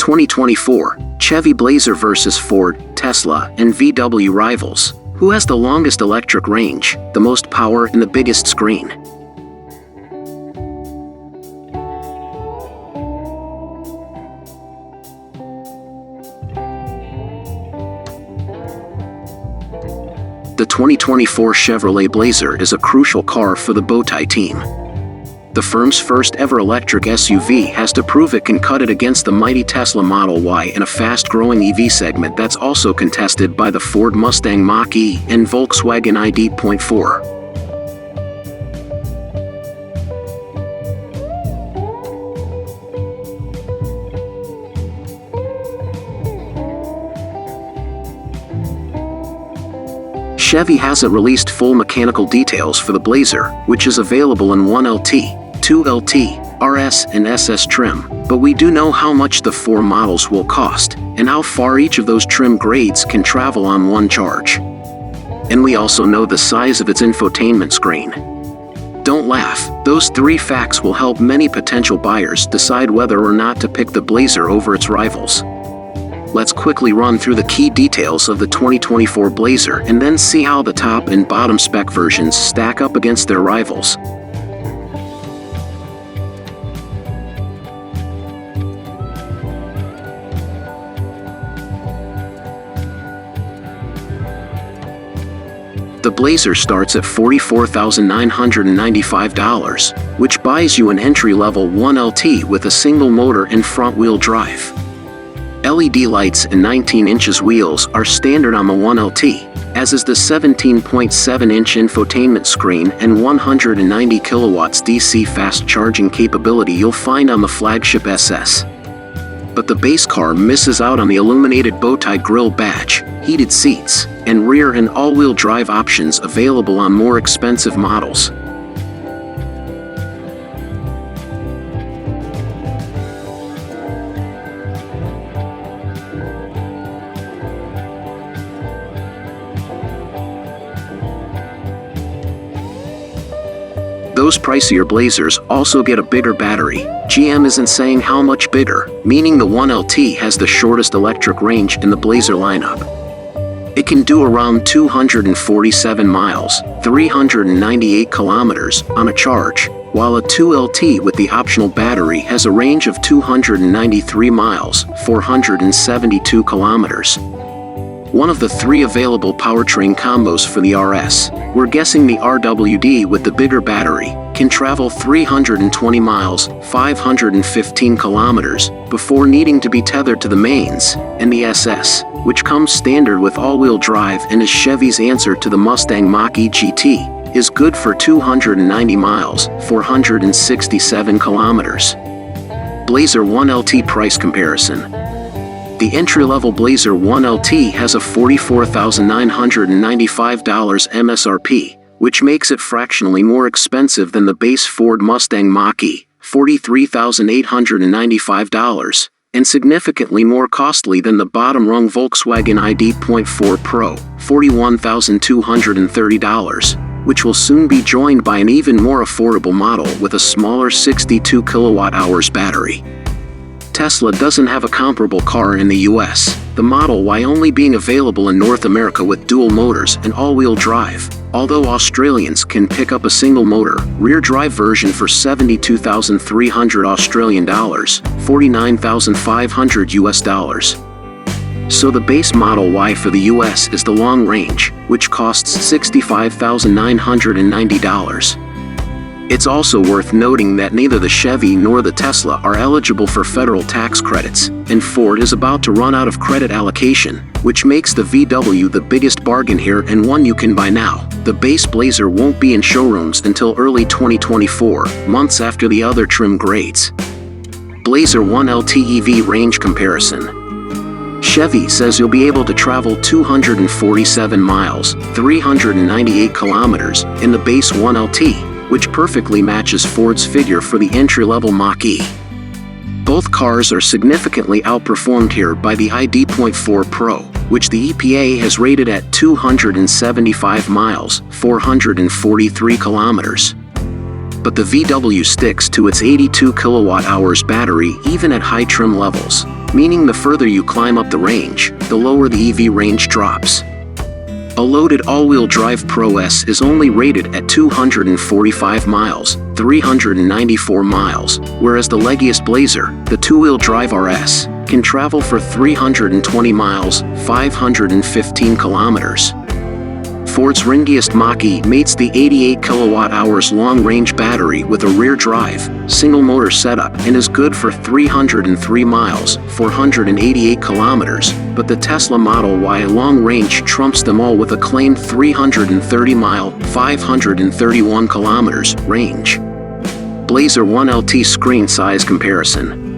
2024, Chevy Blazer vs. Ford, Tesla, and VW rivals. Who has the longest electric range, the most power, and the biggest screen? The 2024 Chevrolet Blazer is a crucial car for the Bowtie team. The firm's first ever electric SUV has to prove it can cut it against the mighty Tesla Model Y in a fast-growing EV segment that's also contested by the Ford Mustang Mach-E and Volkswagen ID.4. Chevy hasn't released full mechanical details for the Blazer, which is available in 1LT, 2LT, RS, and SS trim, but we do know how much the four models will cost, and how far each of those trim grades can travel on one charge. And we also know the size of its infotainment screen. Don't laugh, those three facts will help many potential buyers decide whether or not to pick the Blazer over its rivals. Let's quickly run through the key details of the 2024 Blazer and then see how the top and bottom spec versions stack up against their rivals. The Blazer starts at $44,995, which buys you an entry-level 1LT with a single motor and front-wheel drive. LED lights and 19-inch wheels are standard on the 1LT, as is the 17.7-inch infotainment screen and 190 kilowatts DC fast charging capability you'll find on the flagship SS. But the base car misses out on the illuminated Bowtie grille badge, heated seats, and rear and all-wheel drive options available on more expensive models. Those pricier Blazers also get a bigger battery. GM isn't saying how much bigger, meaning the 1LT has the shortest electric range in the Blazer lineup. It can do around 247 miles, 398 kilometers, on a charge, while a 2LT with the optional battery has a range of 293 miles, 472 kilometers. One of the three available powertrain combos for the RS, we're guessing the RWD with the bigger battery, can travel 320 miles, 515 kilometers, before needing to be tethered to the mains, and the SS, which comes standard with all-wheel drive and is Chevy's answer to the Mustang Mach-E GT, is good for 290 miles, 467 kilometers. Blazer 1LT price comparison. The entry-level Blazer 1LT has a $44,995 MSRP, which makes it fractionally more expensive than the base Ford Mustang Mach-E, $43,895, and significantly more costly than the bottom-rung Volkswagen ID.4 Pro, $41,230, which will soon be joined by an even more affordable model with a smaller 62 kilowatt-hours battery. Tesla doesn't have a comparable car in the US, the Model Y only being available in North America with dual motors and all-wheel drive, although Australians can pick up a single-motor, rear-drive version for $72,300 Australian dollars, $49,500 US dollars. So the base Model Y for the US is the long range, which costs $65,990. It's also worth noting that neither the Chevy nor the Tesla are eligible for federal tax credits, and Ford is about to run out of credit allocation, which makes the VW the biggest bargain here and one you can buy now. The base Blazer won't be in showrooms until early 2024, months after the other trim grades. Blazer 1LT EV range comparison. Chevy says you'll be able to travel 247 miles, 398 kilometers, in the base 1LT, which perfectly matches Ford's figure for the entry-level Mach-E. Both cars are significantly outperformed here by the ID.4 Pro, which the EPA has rated at 275 miles, 443 kilometers. But the VW sticks to its 82 kilowatt-hours battery even at high trim levels. meaning the further you climb up the range, the lower the EV range drops. A loaded all-wheel drive Pro S is only rated at 245 miles, 394 miles, whereas the leggiest Blazer, the two-wheel drive RS, can travel for 320 miles, 515 kilometers. Ford's ringiest Mach-E mates the 88 kilowatt-hours long-range battery with a rear-drive, single-motor setup and is good for 303 miles, 488 kilometers, but the Tesla Model Y long-range trumps them all with a claimed 330-mile, 531 kilometers range. Blazer 1LT screen size comparison.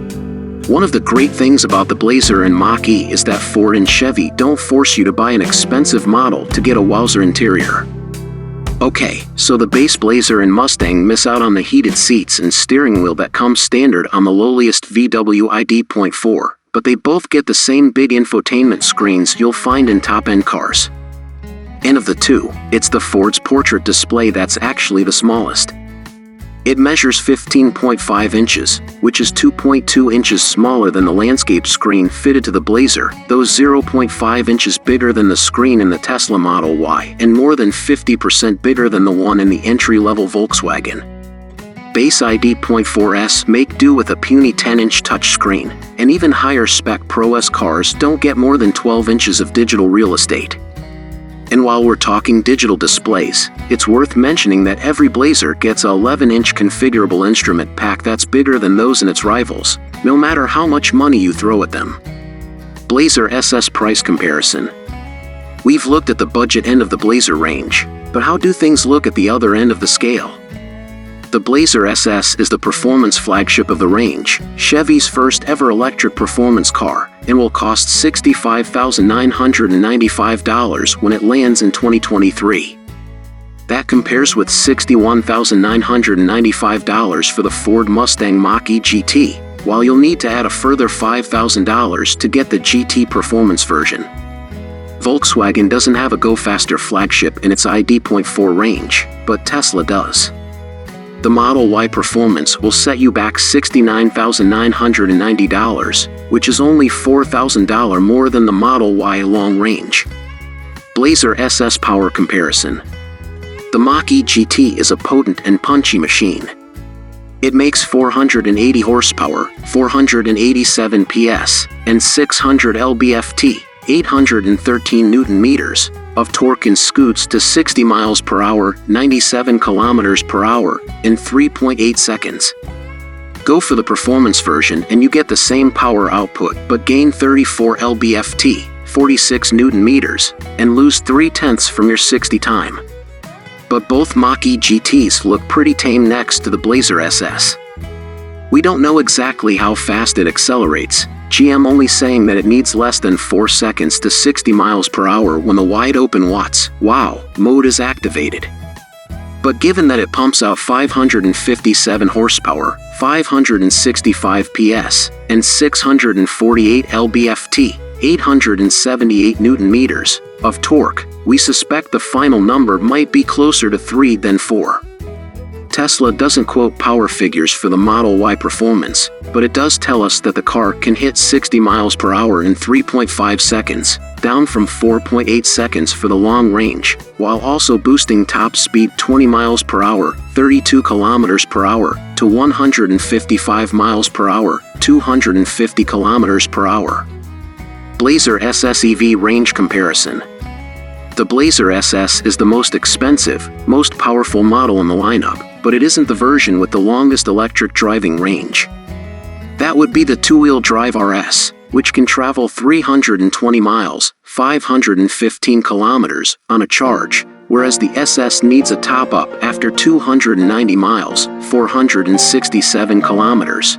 One of the great things about the Blazer and Mach-E is that Ford and Chevy don't force you to buy an expensive model to get a wowzer interior. Okay, so the base Blazer and Mustang miss out on the heated seats and steering wheel that comes standard on the lowliest VW ID.4, but they both get the same big infotainment screens you'll find in top-end cars. And of the two, it's the Ford's portrait display that's actually the smallest. It measures 15.5 inches, which is 2.2 inches smaller than the landscape screen fitted to the Blazer, though 0.5 inches bigger than the screen in the Tesla Model Y and more than 50% bigger than the one in the entry-level Volkswagen. Base ID.4s make do with a puny 10-inch touchscreen, and even higher-spec Pro S cars don't get more than 12 inches of digital real estate. And while we're talking digital displays, it's worth mentioning that every Blazer gets a 11-inch configurable instrument pack that's bigger than those in its rivals, no matter how much money you throw at them. Blazer SS price comparison. We've looked at the budget end of the Blazer range, but how do things look at the other end of the scale? The Blazer SS is the performance flagship of the range, Chevy's first ever electric performance car, and will cost $65,995 when it lands in 2023. That compares with $61,995 for the Ford Mustang Mach-E GT, while you'll need to add a further $5,000 to get the GT performance version. Volkswagen doesn't have a Go Faster flagship in its ID.4 range, but Tesla does. The Model Y Performance will set you back $69,990, which is only $4,000 more than the Model Y long range. Blazer SS power comparison. The Mach-E GT is a potent and punchy machine. It makes 480 horsepower, 487 PS, and 600 lb-ft, 813 Nm, of torque and scoots to 60 miles per hour, 97 kilometers per hour, in 3.8 seconds. Go for the performance version and you get the same power output but gain 34 lb-ft, 46 Nm, and lose 3/10 from your 60 time. But both Mach-E GTs look pretty tame next to the Blazer SS. We don't know exactly how fast it accelerates, GM only saying that it needs less than 4 seconds to 60 miles per hour when the wide-open watts, wow, mode is activated. But given that it pumps out 557 horsepower, 565 PS, and 648 lb-ft, 878 Nm, of torque, we suspect the final number might be closer to 3 than 4. Tesla doesn't quote power figures for the Model Y Performance, but it does tell us that the car can hit 60 miles per hour in 3.5 seconds, down from 4.8 seconds for the long range, while also boosting top speed 20 miles per hour, 32 kilometers per hour, to 155 miles per hour, 250 kilometers per hour. Blazer SS EV range comparison. The Blazer SS is the most expensive, most powerful model in the lineup, but it isn't the version with the longest electric driving range. That would be the two-wheel drive RS, which can travel 320 miles, 515 kilometers, on a charge, whereas the SS needs a top-up after 290 miles, 467 kilometers.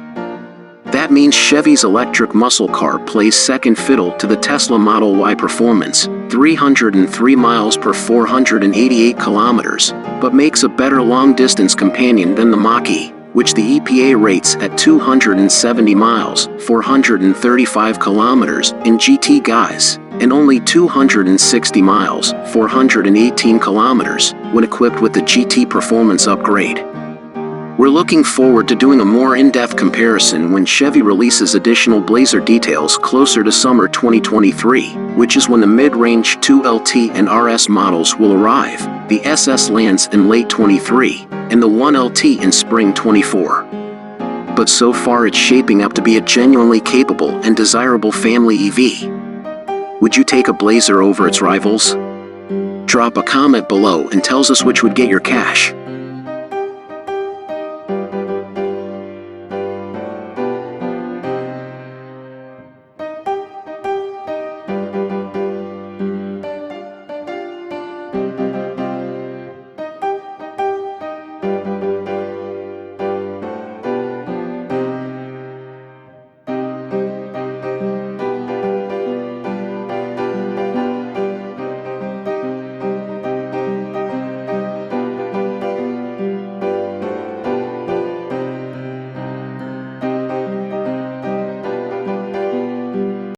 That means Chevy's electric muscle car plays second fiddle to the Tesla Model Y Performance, 303 miles per 488 kilometers, but makes a better long-distance companion than the Mach-E, which the EPA rates at 270 miles, 435 kilometers, in GT guise, and only 260 miles, 418 kilometers, when equipped with the GT Performance upgrade. We're looking forward to doing a more in-depth comparison when Chevy releases additional Blazer details closer to summer 2023, which is when the mid-range 2LT and RS models will arrive. The SS lands in late 23, and the 1LT in spring 24. But so far it's shaping up to be a genuinely capable and desirable family EV. Would you take a Blazer over its rivals? Drop a comment below and tell us which would get your cash.